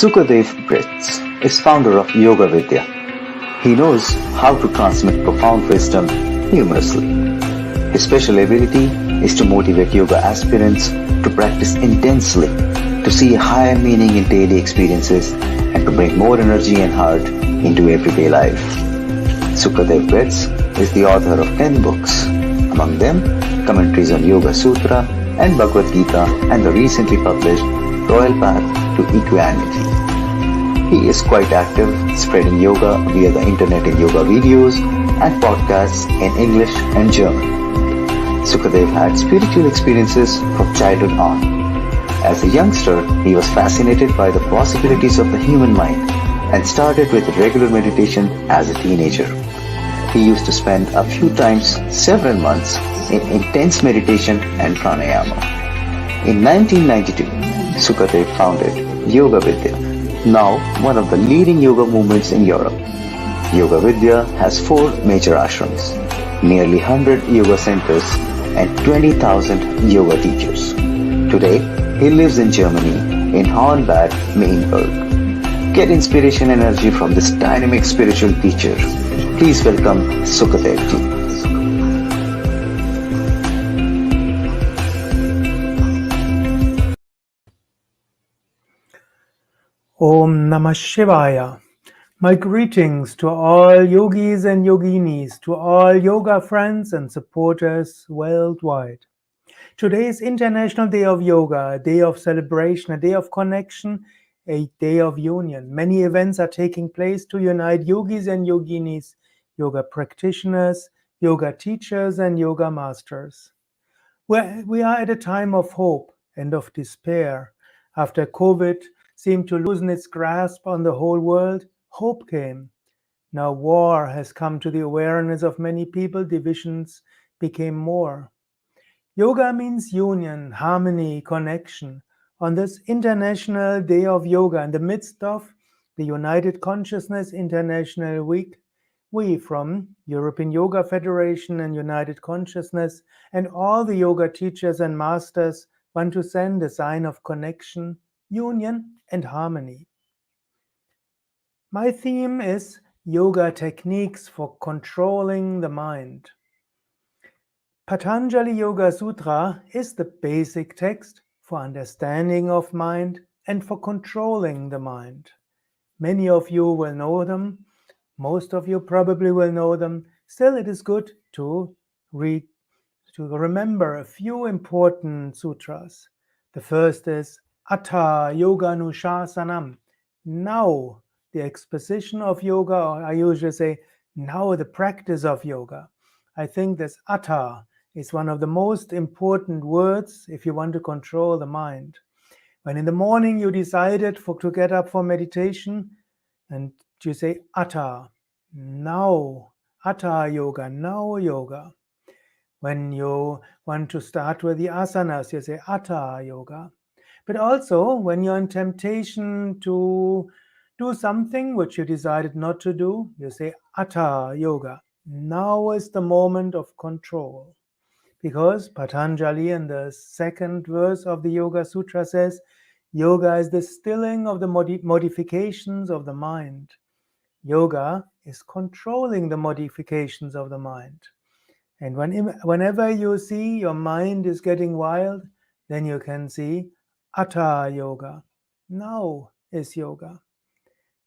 Sukadev Brits is founder of Yoga Vidya. He knows how to transmit profound wisdom humorously. His special ability is to motivate yoga aspirants to practice intensely, to see higher meaning in daily experiences, and to bring more energy and heart into everyday life. Sukadev Brits is the author of 10 books, among them commentaries on Yoga Sutra and Bhagavad Gita and the recently published Royal Path to Equanimity. He is quite active spreading yoga via the internet in yoga videos and podcasts in English and German. Sukadev had spiritual experiences from childhood on. As a youngster, he was fascinated by the possibilities of the human mind and started with regular meditation as a teenager. He used to spend a few times several months in intense meditation and pranayama. In 1992, Sukadev founded Yoga Vidya, now one of the leading yoga movements in Europe. Yoga Vidya has 4 major ashrams, nearly 100 yoga centers, and 20,000 yoga teachers. Today, he lives in Germany, in Hornbach, Mainburg. Get inspiration and energy from this dynamic spiritual teacher. Please welcome Sukadev ji. Om Namah Shivaya. My greetings to all yogis and yoginis, to all yoga friends and supporters worldwide. Today is International Day of Yoga, a day of celebration, a day of connection, a day of union. Many events are taking place to unite yogis and yoginis, yoga practitioners, yoga teachers, and yoga masters. We are at a time of hope and of despair. After COVID seemed to loosen its grasp on the whole world, hope came. Now war has come to the awareness of many people, divisions became more. Yoga means union, harmony, connection. On this International Day of Yoga, in the midst of the United Consciousness International Week, we from European Yoga Federation and United Consciousness and all the yoga teachers and masters want to send a sign of connection, union, and harmony. My theme is yoga techniques for controlling the mind. Patanjali Yoga Sutra is the basic text for understanding of mind and for controlling the mind. Many of you will know them. Most of you probably will know them. Still, it is good to remember a few important sutras. The first is Atha Yoganuशासनम्. Now the exposition of yoga, or I usually say, now the practice of yoga. I think this Atha is one of the most important words if you want to control the mind. When in the morning you decided to get up for meditation, and you say Atha, now, Atha Yoga, now yoga. When you want to start with the asanas, you say Atha Yoga. But also when you're in temptation to do something which you decided not to do, you say Atha Yoga. Now is the moment of control. Because Patanjali in the second verse of the Yoga Sutra says, yoga is the stilling of the modifications of the mind. Yoga is controlling the modifications of the mind. And whenever you see your mind is getting wild, then you can see Atha Yoga. Now is yoga.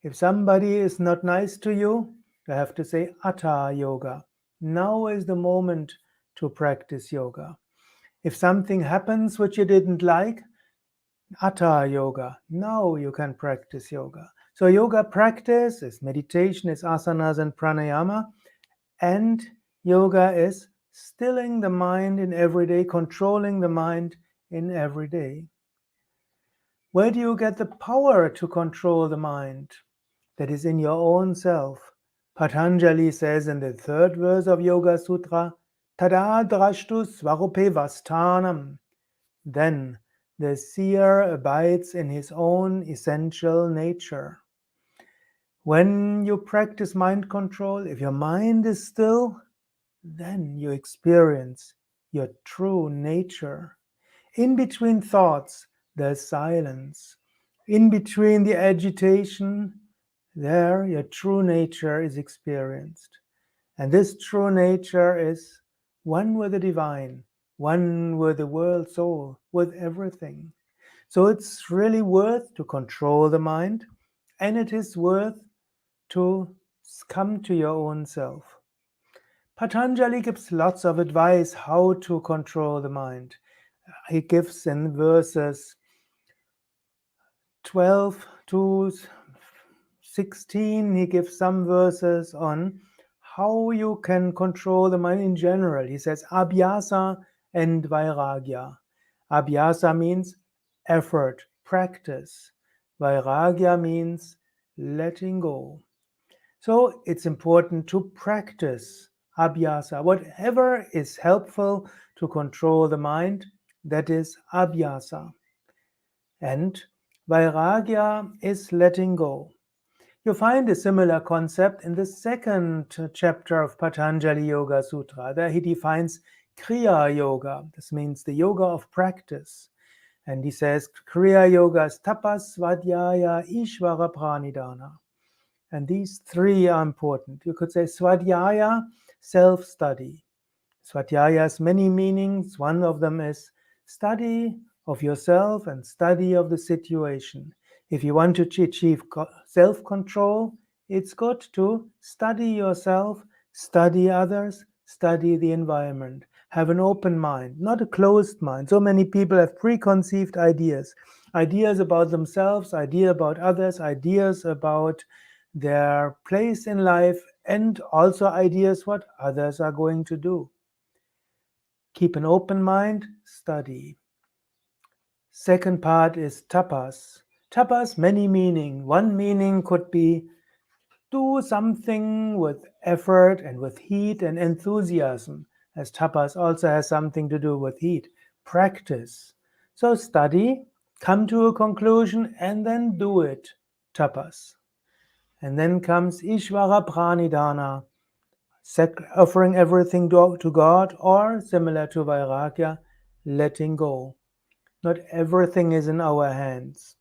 If somebody is not nice to you, you have to say Atha Yoga. Now is the moment to practice yoga. If something happens which you didn't like, Atha Yoga. Now you can practice yoga. So yoga practice is meditation, is asanas and pranayama, and yoga is stilling the mind in every day, controlling the mind in every day. Where do you get the power to control the mind? That is in your own self. Patanjali says in the third verse of Yoga Sutra, Tada drashtu svarupe vastanam. Then the seer abides in his own essential nature. When you practice mind control, if your mind is still, then you experience your true nature. In between thoughts, there's silence. In between the agitation, there your true nature is experienced. And this true nature is one with the divine, one with the world soul, with everything. So it's really worth to control the mind, and it is worth to come to your own self. Patanjali gives lots of advice how to control the mind. He gives in verses 12 to 16, he gives some verses on how you can control the mind in general. He says abhyasa and vairagya. Abhyasa means effort, practice. Vairagya means letting go. So it's important to practice abhyasa. Whatever is helpful to control the mind, that is abhyasa. And vairagya is letting go. You find a similar concept in the second chapter of Patanjali Yoga Sutra. There he defines Kriya Yoga. This means the yoga of practice. And he says Kriya Yoga is tapas, svadhyaya, ishvara, pranidhana. And these three are important. You could say svadhyaya, self-study. Svadhyaya has many meanings. One of them is study of yourself and study of the situation. If you want to achieve self-control, it's good to study yourself, study others, study the environment. Have an open mind, not a closed mind. So many people have preconceived ideas. Ideas about themselves, ideas about others, ideas about their place in life, and also ideas what others are going to do. Keep an open mind, study. Second part is tapas. Tapas, many meaning. One meaning could be do something with effort and with heat and enthusiasm, as tapas also has something to do with heat. Practice. So study, come to a conclusion, and then do it. Tapas. And then comes Ishvara Pranidhana, offering everything to God, or similar to Vairagya, letting go. Not everything is in our hands.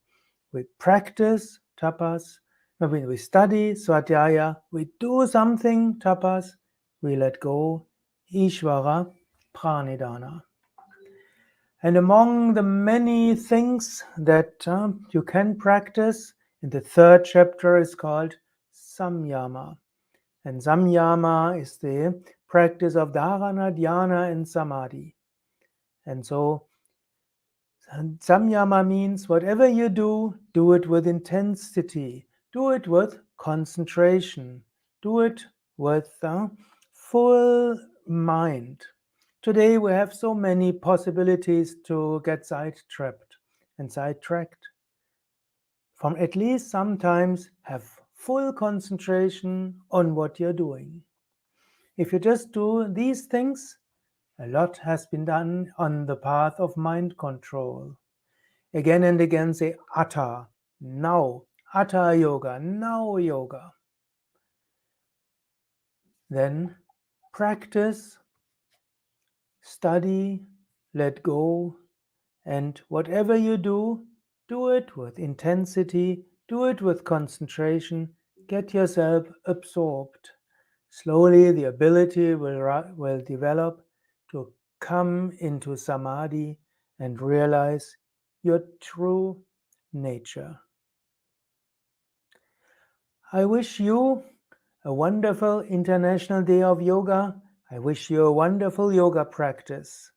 We practice tapas, we study svadhyaya, we do something tapas, we let go, Ishvara Pranidhana. And among the many things that you can practice, in the third chapter is called Samyama. And Samyama is the practice of dharana, dhyana, and samadhi. And so Samyama means whatever you do, do it with intensity, do it with concentration, do it with full mind. Today we have so many possibilities to get sidetracked and sidetracked. From at least sometimes have full concentration on what you're doing. If you just do these things, a lot has been done on the path of mind control. Again and again say Atha, now, Atha Yoga, now yoga. Then practice, study, let go, and whatever you do, do it with intensity, do it with concentration, get yourself absorbed. Slowly the ability will develop to come into samadhi and realize your true nature. I wish you a wonderful International Day of Yoga. I wish you a wonderful yoga practice.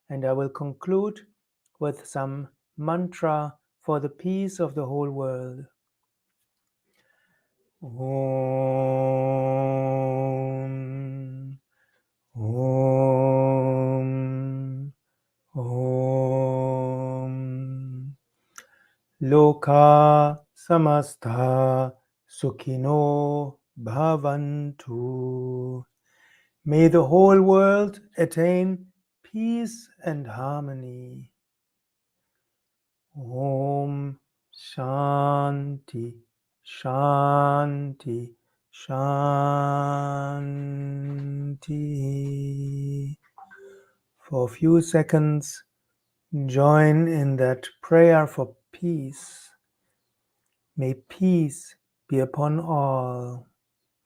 And I will conclude with some mantra for the peace of the whole world. Om, Om, Om. Loka samastha sukhino bhavantu. May the whole world attain peace and harmony. Om Shanti, Shanti, Shanti. For a few seconds, join in that prayer for peace. May peace be upon all.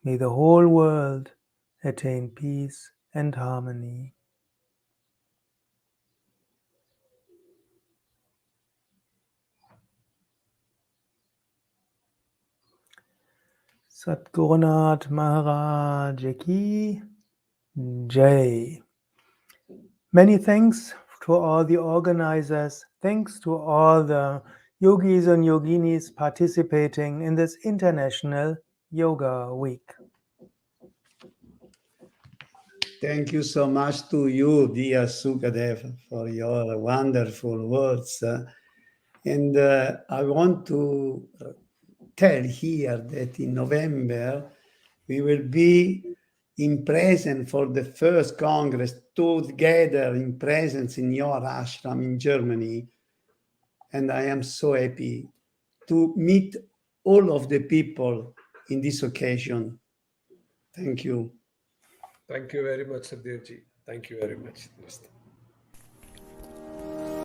May the whole world attain peace and harmony. Satgurunath Maharaj Ki Jai. Many thanks to all the organizers. Thanks to all the yogis and yoginis participating in this International Yoga Week. Thank you so much to you, dear Sukadev, for your wonderful words. And I want to tell here that in November, we will be in presence for the first Congress together in presence in your ashram in Germany. And I am so happy to meet all of the people in this occasion. Thank you. Thank you very much, Sudhirji. Thank you very much.